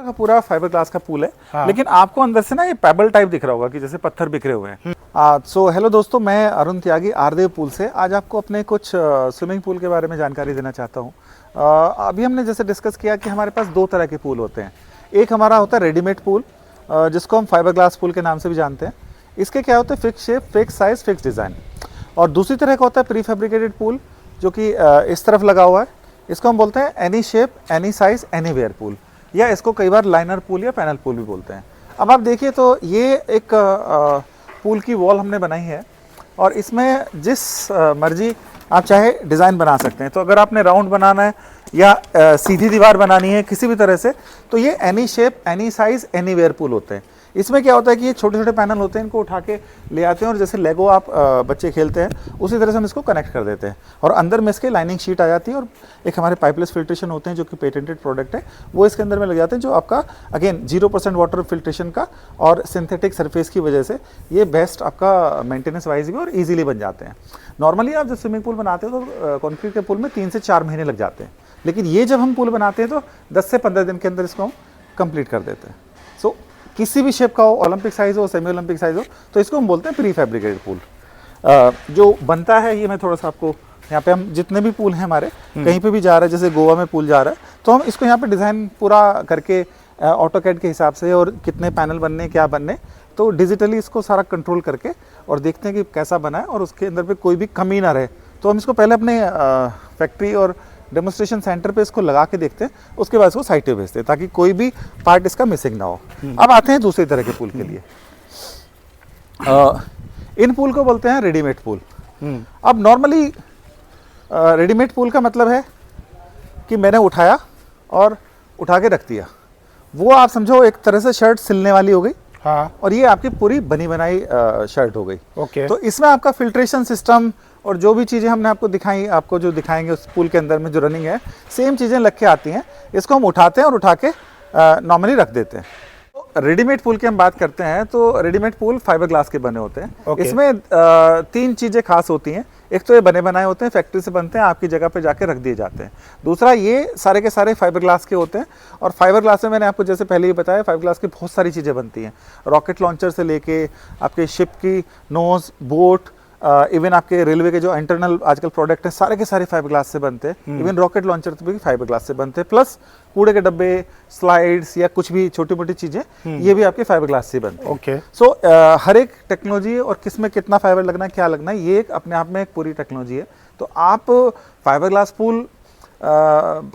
का पूरा fibre glass का पूल है। हाँ। लेकिन आपको अंदर से ना ये पेबल टाइप दिख रहा होगा कि जैसे पत्थर बिखरे हुए हैं। सो हेलो दोस्तों, मैं अरुण त्यागी आरदेव पूल से आज आपको अपने कुछ स्विमिंग पूल के बारे में जानकारी देना चाहता हूँ। अभी हमने जैसे डिस्कस किया कि हमारे पास दो तरह के पूल होते हैं। एक हमारा होता है रेडीमेड पूल, जिसको हम फाइबर ग्लास पूल के नाम से भी जानते हैं। इसके क्या होते हैं, fix shape, fix size, fix design. और दूसरी तरह का होता है प्री फैब्रिकेटेड पूल, जो कि इस तरफ लगा हुआ है। इसको हम बोलते हैं any shape, any size, anywhere pool, या इसको कई बार लाइनर पूल या पैनल पूल भी बोलते हैं। अब आप देखिए तो ये एक पूल की वॉल हमने बनाई है और इसमें जिस मर्जी आप चाहे डिज़ाइन बना सकते हैं। तो अगर आपने राउंड बनाना है या सीधी दीवार बनानी है किसी भी तरह से, तो ये any shape, any size, anywhere pool होते हैं। इसमें क्या होता है कि ये छोटे छोटे पैनल होते हैं, इनको उठा के ले आते हैं और जैसे लेगो आप बच्चे खेलते हैं उसी तरह से हम इसको कनेक्ट कर देते हैं। और अंदर में इसके लाइनिंग शीट आ जाती है और एक हमारे पाइपलेस फिल्ट्रेशन होते हैं जो कि पेटेंटेड प्रोडक्ट है, वो इसके अंदर में लग जाते हैं, जो आपका अगेन 0% वाटर फिल्ट्रेशन का और सिंथेटिक सरफेस की वजह से ये बेस्ट आपका मेंटेनेंस वाइज भी और ईजिली बन जाते हैं। नॉर्मली आप जब स्विमिंग पूल बनाते हो तो कॉन्क्रीट के पूल में 3 से 4 महीने लग जाते हैं, लेकिन ये जब हम पूल बनाते हैं तो 10 से 15 दिन के अंदर इसको हम कंप्लीट कर देते हैं। सो किसी भी शेप का हो, ओलंपिक साइज हो, सेमी ओलंपिक साइज हो, तो इसको हम बोलते हैं प्री फैब्रिकेटेड पूल। जो बनता है ये मैं थोड़ा सा आपको यहाँ पे, हम जितने भी पूल हैं हमारे कहीं पे भी जा रहा है, जैसे गोवा में पूल जा रहा है, तो हम इसको यहाँ पे डिज़ाइन पूरा करके ऑटोकैड के हिसाब से और कितने पैनल बनने, क्या बनने, तो डिजिटली इसको सारा कंट्रोल करके और देखते हैं कि कैसा बना है और उसके अंदर पे कोई भी कमी ना रहे। तो हम इसको पहले अपने फैक्ट्री और डेमोन्स्ट्रेशन सेंटर पे इसको लगा के देखते हैं, उसके बाद इसको साइट पे भेजते हैं ताकि कोई भी पार्ट इसका मिसिंग ना हो। अब आते हैं दूसरी तरह के पूल के लिए। इन पूल को बोलते हैं रेडीमेड पूल। अब नॉर्मली रेडीमेड पूल का मतलब है कि मैंने उठाया और उठा के रख दिया। वो आप समझो एक तरह से शर्ट सिलने वाली हो गई। हाँ। और ये आपकी पूरी बनी बनाई शर्ट हो गई। ओके। तो इसमें आपका फिल्ट्रेशन सिस्टम और जो भी चीज़ें हमने आपको दिखाई, आपको जो दिखाएंगे उस पूल के अंदर में जो रनिंग है, सेम चीज़ें लग के आती हैं। इसको हम उठाते हैं और उठा के नॉर्मली रख देते हैं। तो रेडीमेड पूल की हम बात करते हैं तो रेडीमेड पूल फाइबर ग्लास के बने होते हैं। Okay. इसमें 3 चीज़ें खास होती हैं। एक तो ये बने बनाए होते हैं, फैक्ट्री से बनते हैं, आपकी जगह पे जाके रख दिए जाते हैं। दूसरा, ये सारे के सारे फाइबर ग्लास के होते हैं। और फाइबर ग्लास में मैंने आपको जैसे पहले ही बताया, फाइबर ग्लास की बहुत सारी चीज़ें बनती हैं। रॉकेट लॉन्चर से लेके आपके शिप की नोज, बोट, इवन आपके रेलवे के जो इंटरनल आजकल प्रोडक्ट हैं, सारे के सारे फाइबर ग्लास से बनते हैं। इवन रॉकेट लॉन्चर भी फाइबर ग्लास से बनते हैं। प्लस कूड़े के डब्बे, स्लाइड्स या कुछ भी छोटी मोटी चीज़ें, ये भी आपके फाइबर ग्लास से बनते हैं। ओके। सो हर एक टेक्नोलॉजी और किस में कितना फाइबर लगना है, क्या लगना है, ये एक अपने आप में एक पूरी टेक्नोलॉजी है। तो आप फाइबर ग्लास पूल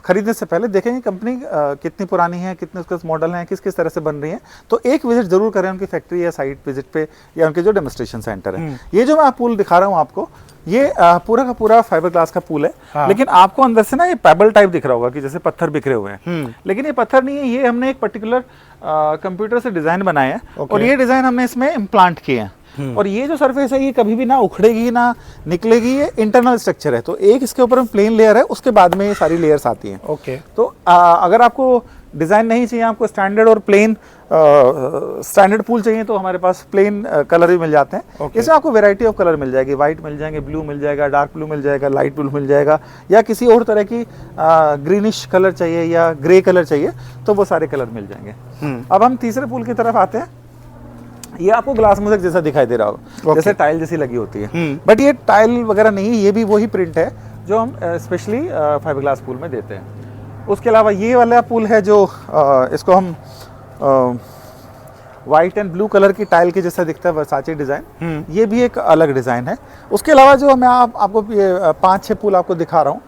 खरीदने से पहले देखेंगे कंपनी कितनी पुरानी है, कितने उसके मॉडल हैं, किस किस तरह से बन रही हैं। तो एक विजिट जरूर करें उनकी फैक्ट्री या साइट विजिट पे या उनके जो डेमोन्स्ट्रेशन सेंटर है। ये जो मैं पूल दिखा रहा हूँ आपको, ये पूरा का पूरा फाइबर ग्लास का पूल है। हाँ। लेकिन आपको अंदर से ना ये पेबल टाइप दिख रहा होगा कि जैसे पत्थर बिखरे हुए हैं। लेकिन ये पत्थर नहीं है, ये हमने एक पर्टिकुलर कंप्यूटर से डिजाइन बनाया है और ये डिजाइन हमने इसमें इम्प्लांट किए हैं। और ये जो सरफेस है ये कभी भी ना उखड़ेगी ना निकलेगी, ये इंटरनल स्ट्रक्चर है। तो एक इसके ऊपर प्लेन लेयर है, उसके बाद में ये सारी लेयर्स आती हैं। ओके। तो अगर आपको डिज़ाइन नहीं चाहिए, आपको स्टैंडर्ड और प्लेन स्टैंडर्ड पूल चाहिए, तो हमारे पास प्लेन कलर भी मिल जाते हैं। Okay. इसमें आपको वैरायटी ऑफ कलर मिल जाएगी, वाइट मिल जाएंगे, ब्लू मिल जाएगा, डार्क ब्लू मिल जाएगा, लाइट ब्लू मिल जाएगा, या किसी और तरह की ग्रीनिश कलर चाहिए या ग्रे कलर चाहिए, तो वो सारे कलर मिल जाएंगे। अब हम तीसरे पूल की तरफ आते हैं। ये आपको ग्लास मोज़ेक जैसा दिखाई दे रहा होगा, जैसे टाइल जैसी लगी होती है, बट ये टाइल वगैरह नहीं है, ये भी वही प्रिंट है जो हम स्पेशली फाइबर ग्लास पूल में देते हैं। उसके अलावा ये वाला पूल है जो इसको हम वाइट एंड ब्लू कलर की टाइल के जैसा दिखता है, वर्साचे डिज़ाइन, ये भी एक अलग डिज़ाइन है। उसके अलावा जो मैं आपको 5-6 पूल आपको दिखा रहा हूँ,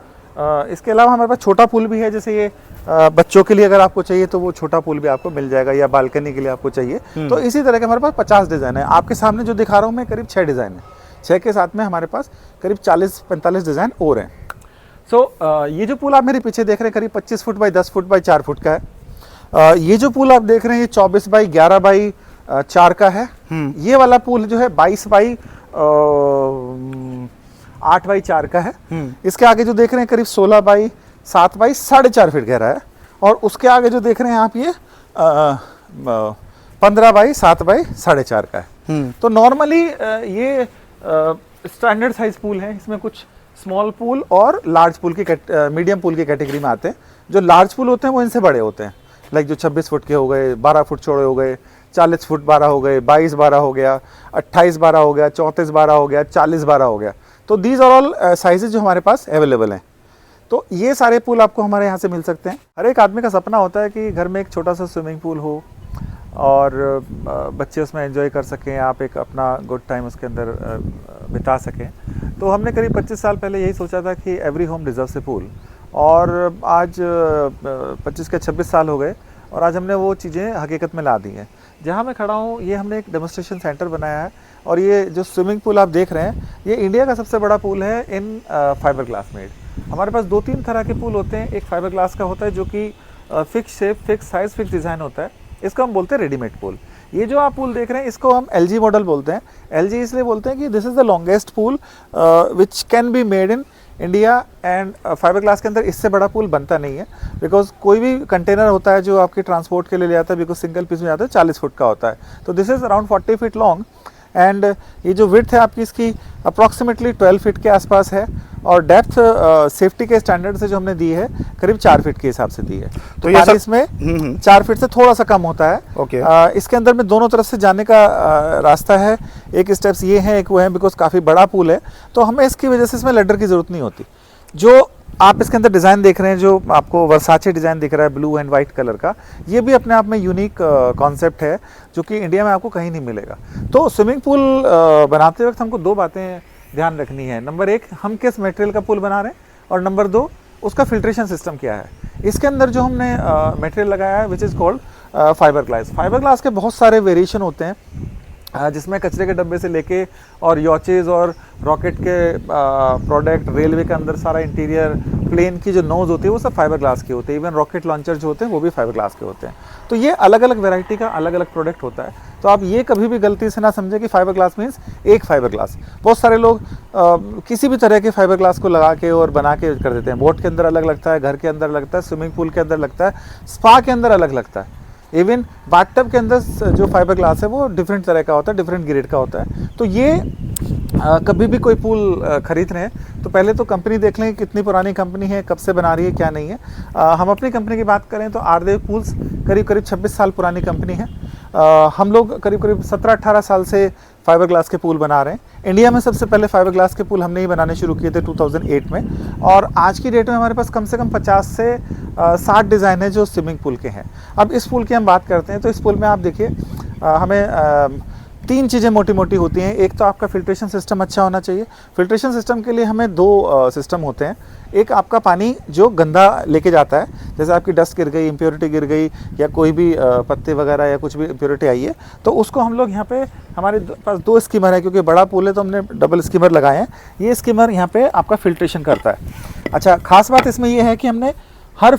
इसके अलावा हमारे पास छोटा पूल भी है। जैसे ये बच्चों के लिए अगर आपको चाहिए तो वो छोटा पूल भी आपको मिल जाएगा, या बालकनी के लिए आपको चाहिए तो इसी तरह के हमारे पास 50 डिज़ाइन है। आपके सामने जो दिखा रहा हूँ मैं, करीब 6 डिज़ाइन है। 6 के साथ में हमारे पास करीब 40-45 डिज़ाइन और हैं। सो ये जो पूल आप मेरे पीछे देख रहे हैं, करीब 25 foot by 10 foot by 4 foot का है। ये जो पूल आप देख रहे हैं, ये 24 बाई 11 बाई 4 का है। ये वाला पूल जो है 22 बाई 8 बाई 4 का है। इसके आगे जो देख रहे हैं करीब 16 बाई 7 बाई 4.5 फीट गहरा है। और उसके आगे जो देख रहे हैं आप, ये 15 बाई 7 बाई 4.5 का है। तो नॉर्मली ये स्टैंडर्ड साइज पूल है। इसमें कुछ स्मॉल पूल और लार्ज पूल की मीडियम पूल की कैटेगरी में आते हैं। जो लार्ज पूल होते हैं वो इनसे बड़े होते हैं। लाइक जो 26 फुट के हो गए, 12 फुट चौड़े हो गए, 40 फुट 12 हो गए, 22-12 हो गया, 28-12 हो गया, 34-12 हो गया, 40-12 हो गया। तो दीज आर ऑल साइजेज जो हमारे पास अवेलेबल हैं। तो ये सारे पूल आपको हमारे यहाँ से मिल सकते हैं। हर एक आदमी का सपना होता है कि घर में एक छोटा सा स्विमिंग पूल हो और बच्चे उसमें एंजॉय कर सकें, आप एक अपना गुड टाइम उसके अंदर बिता सकें। तो हमने करीब 25 साल पहले यही सोचा था कि एवरी होम डिज़र्व्स ए पूल, और आज 25 के 26 साल हो गए और आज हमने वो चीज़ें हकीकत में ला दी हैं। जहाँ मैं खड़ा हूँ ये हमने एक डेमोन्स्ट्रेशन सेंटर बनाया है, और ये जो स्विमिंग पूल आप देख रहे हैं ये इंडिया का सबसे बड़ा पूल है इन फाइबर ग्लास मेड। हमारे पास 2-3 तरह के पूल होते हैं। एक फाइबर ग्लास का होता है जो कि fix shape, fix size, fix design होता है, इसको हम बोलते हैं रेडीमेड पूल। ये जो आप पूल देख रहे हैं इसको हम LG मॉडल बोलते हैं। LG इसलिए बोलते हैं कि this is the longest pool which can be made in India, and fibre glass के अंदर इससे बड़ा पूल बनता नहीं है, बिकॉज कोई भी कंटेनर होता है जो आपके ट्रांसपोर्ट के लिए ले आता है, बिकॉज सिंगल पीस में आता है 40 फुट का होता है। तो this is around 40 feet long, and ये जो विड्थ है आपकी इसकी अप्रॉक्सीमेटली 12 फीट के आसपास है, और डेप्थ सेफ्टी के स्टैंडर्ड से जो हमने दी है करीब 4 फीट के हिसाब से दी है। तो ये इसमें 4 फीट से थोड़ा सा कम होता है। इसके अंदर में दोनों तरफ से जाने का रास्ता है, एक स्टेप्स ये हैं, एक वो है, बिकॉज काफ़ी बड़ा पूल है तो हमें इसकी वजह से इसमें लैडर की ज़रूरत नहीं होती। जो आप इसके अंदर डिज़ाइन देख रहे हैं, जो आपको वर्साचे डिज़ाइन दिख रहा है ब्लू एंड वाइट कलर का, ये भी अपने आप में यूनिक कॉन्सेप्ट है जो कि इंडिया में आपको कहीं नहीं मिलेगा। तो स्विमिंग पूल बनाते वक्त हमको 2 बातें ध्यान रखनी है। नंबर 1, हम किस मटेरियल का पूल बना रहे हैं, और नंबर 2, उसका फिल्ट्रेशन सिस्टम क्या है। इसके अंदर जो हमने मटेरियल लगाया है which is called fibre glass. Fibre glass के बहुत सारे वेरिएशन होते हैं, जिसमें कचरे के डब्बे से लेके और यॉचेज़ और रॉकेट के प्रोडक्ट, रेलवे के अंदर सारा इंटीरियर, प्लेन की जो नोज़ होती है वो सब फाइबर ग्लास के होते हैं। इवन रॉकेट लॉन्चर जो होते हैं वो भी फाइबर ग्लास के होते हैं। तो ये अलग अलग वैरायटी का अलग अलग प्रोडक्ट होता है। तो आप ये कभी भी गलती से ना समझें कि फाइबर ग्लास मीन्स एक फाइबर ग्लास। बहुत सारे लोग किसी भी तरह के फाइबर ग्लास को लगा के और बना के कर देते हैं। बोट के अंदर अलग लगता है, घर के अंदर लगता है, स्विमिंग पूल के अंदर लगता है, स्पा के अंदर अलग लगता है, इवन बाथटब के अंदर जो फाइबर ग्लास है वो डिफरेंट तरह का होता है, डिफरेंट ग्रेड का होता है। तो ये कभी भी कोई पूल खरीद रहे हैं तो पहले तो कंपनी देख लें कि कितनी पुरानी कंपनी है, कब से बना रही है, क्या नहीं है। हम अपनी कंपनी की बात करें तो आरदेव पूल्स करीब 26 साल पुरानी कंपनी है। हम लोग करीब 17-18 साल से फाइबर ग्लास के पूल बना रहे हैं। इंडिया में सबसे पहले फाइबर ग्लास के पूल हमने ही बनाने शुरू किए थे 2008 में, और आज की डेट में हमारे पास कम से कम 50 से 60 डिज़ाइन है जो स्विमिंग पूल के हैं। अब इस पूल की हम बात करते हैं तो इस पूल में आप देखिए हमें 3 चीज़ें मोटी मोटी होती हैं। एक तो आपका फिल्ट्रेशन सिस्टम अच्छा होना चाहिए। फिल्ट्रेशन सिस्टम के लिए हमें 2 सिस्टम होते हैं। एक आपका पानी जो गंदा लेके जाता है, जैसे आपकी डस्ट गिर गई, इम्प्योरिटी गिर गई, या कोई भी पत्ते वगैरह या कुछ भी इम्प्योरिटी आई है, तो उसको हम लोग यहाँ पे हमारे पास 2 स्कीमर है, क्योंकि बड़ा पूल है तो हमने डबल स्कीमर लगाए हैं। ये स्कीमर यहाँ पे आपका फिल्ट्रेशन करता है। अच्छा, खास बात इसमें ये है कि हमने हर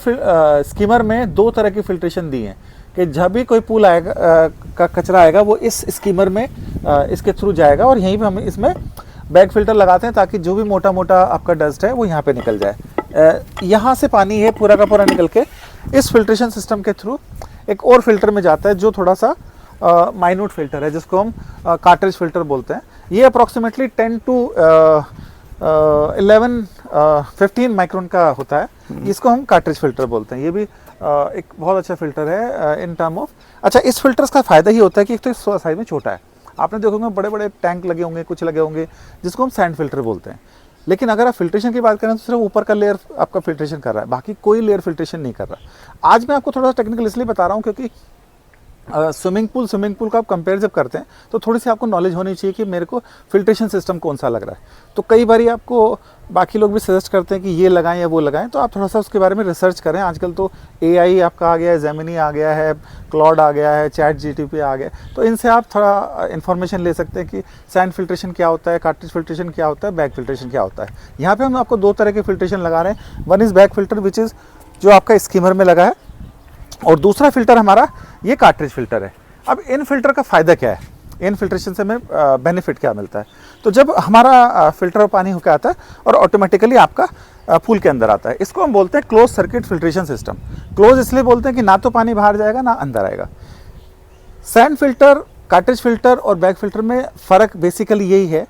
स्कीमर में 2 तरह की फिल्ट्रेशन दी है कि जब भी कोई पूल आएगा का कचरा आएगा वो इस स्कीमर में इसके थ्रू जाएगा, और यहीं पे हम इसमें बैग फिल्टर लगाते हैं ताकि जो भी मोटा मोटा आपका डस्ट है वो यहाँ पे निकल जाए। यहाँ से पानी है पूरा का पूरा निकल के इस फिल्ट्रेशन सिस्टम के थ्रू एक और फिल्टर में जाता है जो थोड़ा सा माइन्यूट फिल्टर है, जिसको हम कार्ट्रिज फिल्टर बोलते हैं। ये अप्रॉक्सीमेटली 10 to 15 माइक्रोन का होता है, इसको हम कार्ट्रिज फिल्टर बोलते हैं। ये भी एक बहुत अच्छा फिल्टर है इन टर्म ऑफ। अच्छा, इस फिल्टर्स का फ़ायदा ही होता है कि एक तो साइज में छोटा है, आपने देखोगे बड़े बड़े टैंक लगे होंगे, कुछ लगे होंगे, जिसको हम सैंड फिल्टर बोलते हैं। लेकिन अगर आप फिल्ट्रेशन की बात करें तो सिर्फ ऊपर का लेयर आपका फिल्ट्रेशन कर रहा है, बाकी कोई लेयर फिल्ट्रेशन नहीं कर रहा। आज मैं आपको थोड़ा सा टेक्निकल इसलिए बता रहा हूँ क्योंकि स्विमिंग पूल का आप कंपेयर जब करते हैं तो थोड़ी सी आपको नॉलेज होनी चाहिए कि मेरे को फिल्ट्रेशन सिस्टम कौन सा लग रहा है। तो कई बार आपको बाकी लोग भी सजेस्ट करते हैं कि ये लगाएं या वो लगाएं, तो आप थोड़ा सा उसके बारे में रिसर्च करें। आजकल तो AI आपका आ गया है, जेमिनी आ गया है, क्लॉड आ गया है, चैट GTP आ गया, तो इनसे आप थोड़ा इन्फॉर्मेशन ले सकते हैं कि सैंड फिल्ट्रेशन क्या होता है, कार्ट्रिज फिल्ट्रेशन क्या होता है, बैग फिल्ट्रेशन क्या होता है। यहाँ पर हम आपको 2 तरह के फिल्ट्रेशन लगा रहे हैं। One is bag filter which is जो आपका स्कीमर में लगा है, और दूसरा फिल्टर हमारा ये कार्ट्रिज फिल्टर है। अब इन फिल्टर का फ़ायदा क्या है, इन फिल्ट्रेशन से हमें बेनिफिट क्या मिलता है। तो जब हमारा फिल्टर पानी होकर आता है और ऑटोमेटिकली आपका पूल के अंदर आता है, इसको हम बोलते हैं close circuit filtration system. Close इसलिए बोलते हैं कि ना तो पानी बाहर जाएगा ना अंदर आएगा। सैंड फिल्टर, कार्ट्रिज फिल्टर और बैग फिल्टर में फ़र्क बेसिकली यही है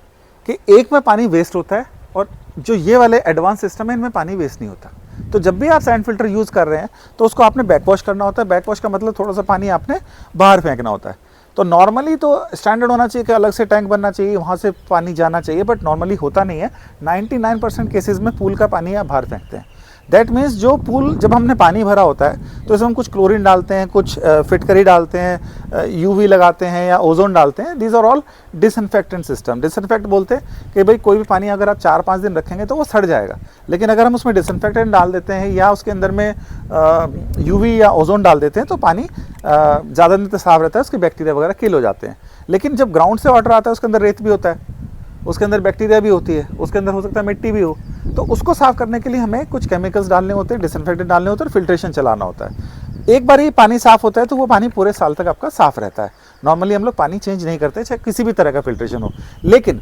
कि एक में पानी वेस्ट होता है और जो ये वाले एडवांस सिस्टम है इनमें पानी वेस्ट नहीं होता। तो जब भी आप सैंड फिल्टर यूज़ कर रहे हैं तो उसको आपने बैक वॉश करना होता है। बैक वॉश का मतलब थोड़ा सा पानी आपने बाहर फेंकना होता है। तो नॉर्मली तो स्टैंडर्ड होना चाहिए कि अलग से टैंक बनना चाहिए, वहाँ से पानी जाना चाहिए, बट नॉर्मली होता नहीं है। 99% केसेस में पूल का पानी आप बाहर फेंकते हैं। दैट मीन्स जो पूल जब हमने पानी भरा होता है तो इसमें हम कुछ क्लोरीन डालते हैं, कुछ फिटकरी डालते हैं, यूवी लगाते हैं या ओजोन डालते हैं। These are all disinfectant system. Disinfect बोलते हैं कि भाई कोई भी पानी अगर आप 4-5 दिन रखेंगे तो वो सड़ जाएगा, लेकिन अगर हम उसमें डिसइंफेक्टेंट डाल देते हैं या उसके अंदर में यूवी या ओजोन डाल देते हैं तो पानी ज़्यादा दिन तक साफ रहता है, उसके बैक्टीरिया वगैरह किल हो जाते हैं। लेकिन जब ग्राउंड से वाटर आता है उसके अंदर रेत भी होता है, उसके अंदर बैक्टीरिया भी होती है, उसके अंदर हो सकता है मिट्टी भी हो, तो उसको साफ़ करने के लिए हमें कुछ केमिकल्स डालने होते हैं, डिसइंफेक्टेंट डालने होते हैं और फिल्ट्रेशन चलाना होता है। एक बार ये पानी साफ़ होता है तो वो पानी पूरे साल तक आपका साफ़ रहता है। नॉर्मली हम लोग पानी चेंज नहीं करते चाहे किसी भी तरह का फिल्ट्रेशन हो। लेकिन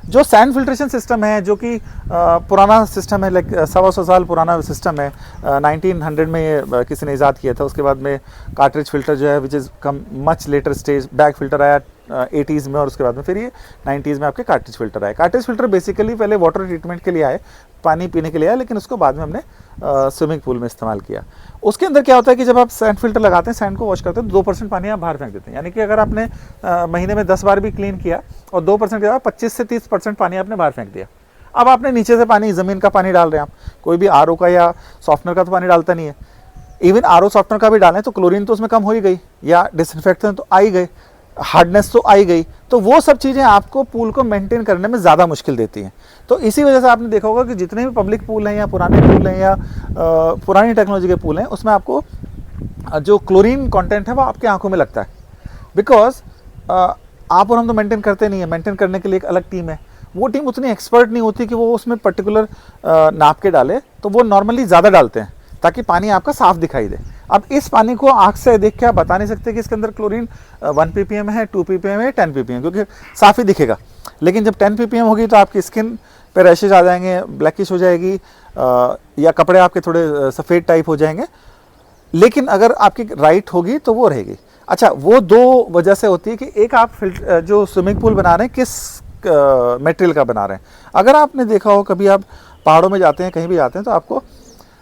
जो सैंड फिल्ट्रेशन सिस्टम है, जो कि पुराना सिस्टम है, लाइक 100 साल पुराना सिस्टम है, 1900 में ये किसी ने ईजाद किया था। उसके बाद में कार्ट्रिज फिल्टर जो है which is come much later stage, bag filter आया 80s में, और उसके बाद में फिर ये 90s में आपके कार्ट्रिज फिल्टर आए। कार्ट्रिज फिल्टर बेसिकली पहले वाटर ट्रीटमेंट के लिए आए, पानी पीने के लिए आए, लेकिन उसको बाद में हमने स्विमिंग पूल में इस्तेमाल किया। उसके अंदर क्या होता है कि जब आप सैंड फिल्टर लगाते हैं, सैंड को वॉश करते हैं, तो 2% पानी आप बाहर फेंक देते हैं। यानी कि अगर आपने महीने में 10 बार भी क्लीन किया और 2% के बाद 25 से 30% पानी आपने बाहर फेंक दिया। अब आपने नीचे से पानी, ज़मीन का पानी डाल रहे हैं आप, कोई भी आरओ का या सॉफ्टनर का तो पानी डालता नहीं है। इवन आरओ सॉफ्टनर का भी डालें तो क्लोरीन तो उसमें कम हो ही गई, या डिसइंफेक्टेंट तो आ ही गए, हार्डनेस तो आई गई, तो वो सब चीज़ें आपको पूल को मेंटेन करने में ज़्यादा मुश्किल देती हैं। तो इसी वजह से आपने देखा होगा कि जितने भी पब्लिक पूल हैं या पुराने पूल हैं या पुरानी टेक्नोलॉजी के पूल हैं, उसमें आपको जो क्लोरीन कंटेंट है वो आपकी आंखों में लगता है। बिकॉज आप और हम तो मेंटेन करते नहीं है, मेंटेन करने के लिए एक अलग टीम है। वो टीम उतनी एक्सपर्ट नहीं होती कि वो उसमें पर्टिकुलर नाप के डाले, तो वो नॉर्मली ज़्यादा डालते हैं ताकि पानी आपका साफ दिखाई दे। अब इस पानी को आँख से देख के आप बता नहीं सकते कि इसके अंदर क्लोरीन 1 ppm है, 2 ppm है, 10 ppm, क्योंकि साफ ही दिखेगा। लेकिन जब 10 ppm होगी तो आपकी स्किन पे रैशेज आ जाएंगे, ब्लैकिश हो जाएगी, या कपड़े आपके थोड़े सफ़ेद टाइप हो जाएंगे। लेकिन अगर आपकी राइट होगी तो वो रहेगी। अच्छा, वो दो वजह से होती है कि एक आप जो स्विमिंग पूल बना रहे हैं किस मटेरियल का बना रहे हैं। अगर आपने देखा हो कभी, आप पहाड़ों में जाते हैं, कहीं भी जाते हैं, तो आपको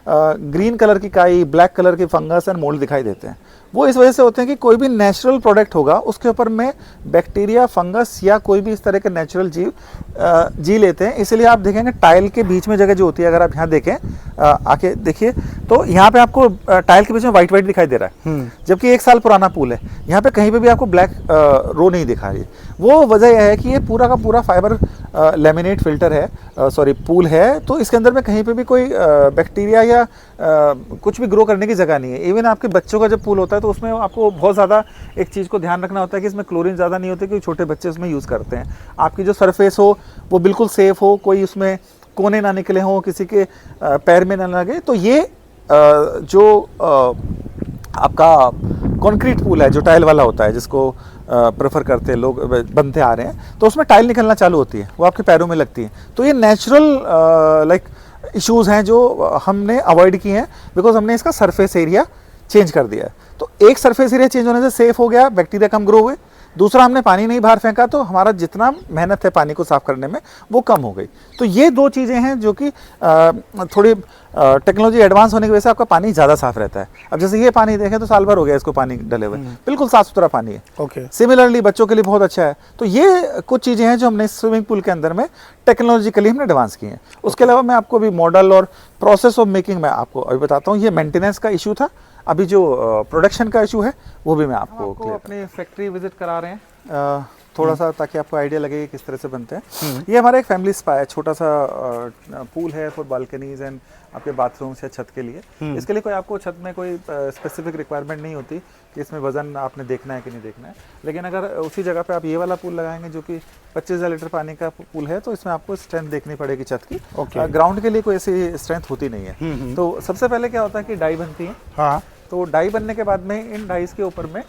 ग्रीन कलर की काई, ब्लैक कलर की फंगस एंड मोल्ड दिखाई देते हैं। वो इस वजह से होते हैं कि कोई भी नेचुरल प्रोडक्ट होगा उसके ऊपर में बैक्टीरिया, फंगस या कोई भी इस तरह के नेचुरल जीव जी लेते हैं। इसलिए आप देखेंगे टाइल के बीच में जगह जो होती है, अगर आप यहाँ देखें, आके देखिए, तो यहाँ पे आपको टाइल के बीच में वाइट वाइट दिखाई दे रहा है, जबकि 1 साल पुराना पूल है। यहाँ पे कहीं पे भी आपको ब्लैक रो नहीं दिखा रही। वो वजह यह है कि ये पूरा का पूरा फाइबर लेमिनेट फिल्टर है, सॉरी पूल है, तो इसके अंदर में कहीं पे भी कोई बैक्टीरिया या कुछ भी ग्रो करने की जगह नहीं है। इवन आपके बच्चों का जब पूल होता है तो उसमें आपको बहुत ज़्यादा एक चीज़ को ध्यान रखना होता है कि इसमें क्लोरीन ज़्यादा नहीं होती, क्योंकि छोटे बच्चे उसमें यूज़ करते हैं। आपकी जो सरफेस हो वो बिल्कुल सेफ़ हो, कोई उसमें कोने ना निकले हों, किसी के पैर में ना लगे। तो ये जो आपका कंक्रीट पूल है, जो टाइल वाला होता है, जिसको प्रेफर करते हैं लोग, बनते आ रहे हैं, तो उसमें टाइल निकलना चालू होती है, वो आपके पैरों में लगती है। तो ये नेचुरल लाइक इश्यूज़ हैं जो हमने अवॉइड किए हैं, बिकॉज हमने इसका सरफेस एरिया चेंज कर दिया है। तो एक सरफेस एरिया चेंज होने से सेफ हो गया, बैक्टीरिया कम ग्रो हुए। दूसरा, हमने पानी नहीं बाहर फेंका, तो हमारा जितना मेहनत है पानी को साफ करने में वो कम हो गई। तो ये दो चीज़ें हैं जो कि थोड़ी टेक्नोलॉजी एडवांस होने की वजह से आपका पानी ज़्यादा साफ रहता है। अब जैसे ये पानी देखें तो साल भर हो गया इसको पानी डले हुए, बिल्कुल साफ़ सुथरा पानी है। ओके। सिमिलरली बच्चों के लिए बहुत अच्छा है। तो ये कुछ चीज़ें हैं जो हमने स्विमिंग पूल के अंदर में टेक्नोलॉजिकली हमने एडवांस की हैं। उसके अलावा मैं आपको अभी मॉडल और प्रोसेस ऑफ मेकिंग में आपको अभी बताता हूँ। ये मेंटेनेंस का इशू था, अभी जो प्रोडक्शन का इशू है वो भी मैं आपको अपनी फैक्ट्री विजिट करा रहे हैं थोड़ा सा, ताकि आपको आइडिया लगे कि किस तरह से बनते हैं। ये हमारा एक फैमिली स्पा है, छोटा सा पूल है फॉर बालकनीज एंड आपके बाथरूम्स या छत के लिए। इसके लिए कोई आपको छत में कोई स्पेसिफिक रिक्वायरमेंट नहीं होती कि इसमें वजन आपने देखना है कि नहीं देखना है। लेकिन अगर उसी जगह पे आप ये वाला पूल लगाएंगे जो कि 25,000 लीटर पानी का पूल है, तो इसमें आपको स्ट्रेंथ देखनी पड़ेगी छत की। ग्राउंड के लिए कोई ऐसी स्ट्रेंथ होती नहीं है। तो सबसे पहले क्या होता है कि डाई बनती है। हाँ। तो डाई बनने के बाद में इन डाइस के ऊपर में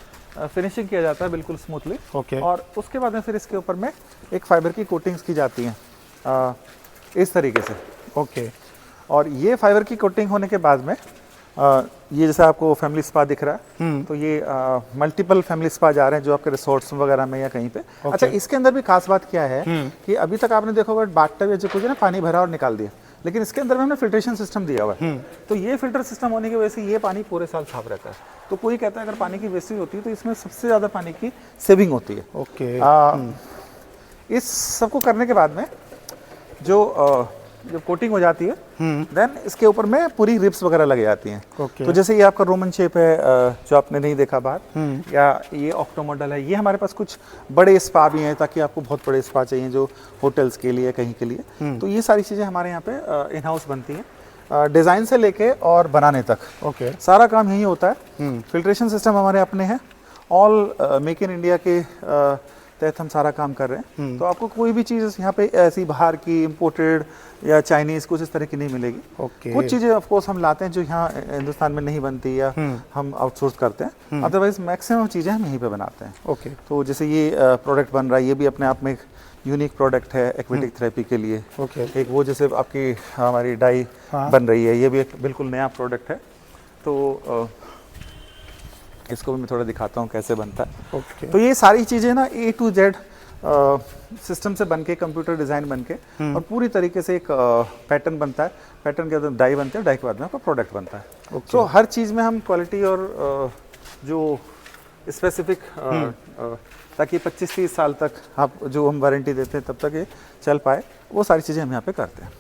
फिनिशिंग किया जाता है बिल्कुल स्मूथली। ओके। और उसके बाद में फिर इसके ऊपर में एक फाइबर की कोटिंग्स की जाती हैं इस तरीके से। ओके। और ये फाइबर की कोटिंग होने के बाद में ये जैसे आपको फैमिली स्पा दिख रहा है, तो ये मल्टीपल फैमिली स्पा जा रहे हैं जो आपके रिसोर्ट्स वगैरह में या कहीं पे। अच्छा, इसके अंदर भी खास बात क्या है कि अभी तक आपने देखा होगा बाथटब या जकूज़ी ना पानी भरा और निकाल दिया, लेकिन इसके अंदर में हमने फिल्ट्रेशन सिस्टम दिया हुआ है। तो ये फिल्टर सिस्टम होने की वजह से ये पानी पूरे साल साफ रहता है। तो कोई कहता है अगर पानी की वेस्टेज होती है तो इसमें सबसे ज़्यादा पानी की सेविंग होती है। इस सबको करने के बाद में जब कोटिंग हो जाती है देन इसके ऊपर में पूरी रिब्स वगैरह लग जाती हैं। तो जैसे ये आपका रोमन शेप है जो आपने नहीं देखा बाहर, या ये ऑक्टो मॉडल है। ये हमारे पास कुछ बड़े स्पा भी हैं ताकि आपको बहुत बड़े स्पा चाहिए जो होटल्स के लिए कहीं के लिए। तो ये सारी चीज़ें हमारे यहाँ पे इन हाउस बनती हैं, डिज़ाइन से लेके और बनाने तक सारा काम यही होता है। फिल्ट्रेशन सिस्टम हमारे अपने हैं, ऑल मेक इन इंडिया के तहत हम सारा काम कर रहे हैं। तो आपको कोई भी चीज़ यहाँ पे ऐसी बाहर की इम्पोर्टेड या चाइनीज़ कुछ इस तरह की नहीं मिलेगी। कुछ चीज़ें ऑफ कोर्स हम लाते हैं जो यहाँ हिंदुस्तान में नहीं बनती या हम आउटसोर्स करते हैं, अदरवाइज मैक्सिमम चीज़ें हम यहीं पे बनाते हैं। तो जैसे ये प्रोडक्ट बन रहा है, ये भी अपने आप में एक यूनिक प्रोडक्ट है एक्वेटिक थेरेपी के लिए। एक वो जैसे आपकी हमारी डाई बन रही है, ये भी एक बिल्कुल नया प्रोडक्ट है। तो इसको भी मैं थोड़ा दिखाता हूँ कैसे बनता है। तो ये सारी चीज़ें ना A to Z सिस्टम से बनके, कंप्यूटर डिज़ाइन बनके और पूरी तरीके से एक पैटर्न बनता है। पैटर्न के बाद डाई बनते हैं, डाई के बाद में आपका प्रोडक्ट बनता है। तो हर चीज़ में हम क्वालिटी और जो स्पेसिफिक ताकि 25-30 साल तक आप जो हम वारंटी देते हैं तब तक ये चल पाए, वो सारी चीज़ें हम यहाँ पे करते हैं।